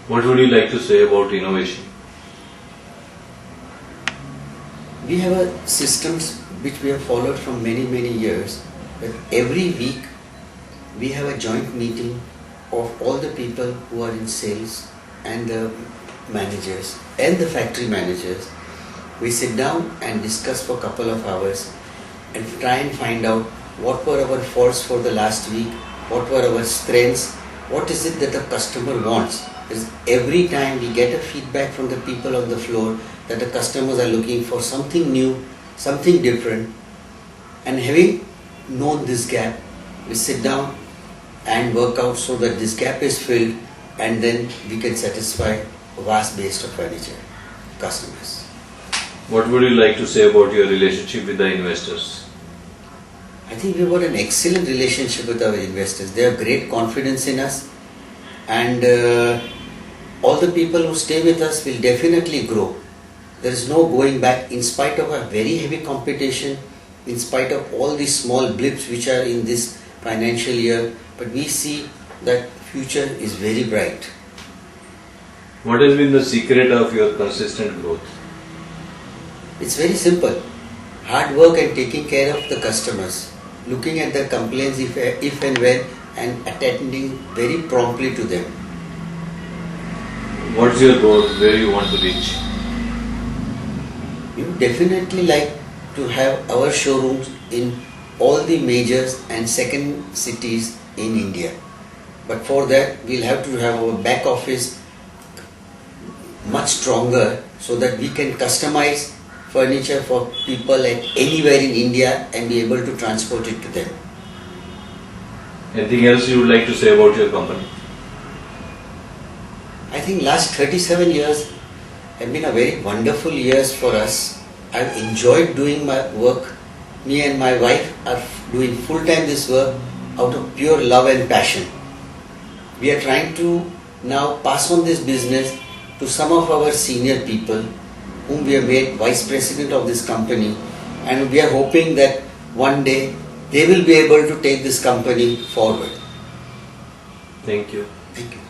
What would you like to say about innovation? We have a systems which we have followed from many years, that every week we have a joint meeting of all the people who are in sales and the managers and the factory managers. We sit down and discuss for a couple of hours and try and find out what were our faults for the last week, what were our strengths, what is it that the customer wants. Because every time we get a feedback from the people on the floor that the customers are looking for something new, something different, and having known this gap, we sit down and work out so that this gap is filled, and then we can satisfy a vast base of furniture customers. What would you like to say about your relationship with the investors? I think we've got an excellent relationship with our investors. They have great confidence in us, and all the people who stay with us will definitely grow. There is no going back in spite of a very heavy competition, in spite of all these small blips which are in this financial year, but we see that future is very bright. What has been the secret of your consistent growth? It's very simple. Hard work and taking care of the customers, looking at their complaints if and when, and attending very promptly to them. What's your goal? Where you want to reach? We would definitely like to have our showrooms in all the majors and second cities in India. But for that, we'll have to have our back office much stronger so that we can customize furniture for people at anywhere in India and be able to transport it to them. Anything else you would like to say about your company? I think last 37 years have been a very wonderful years for us. I've enjoyed doing my work. Me and my wife are doing full-time this work out of pure love and passion. We are trying to now pass on this business to some of our senior people whom we have made vice president of this company, and we are hoping that one day they will be able to take this company forward. Thank you. Thank you.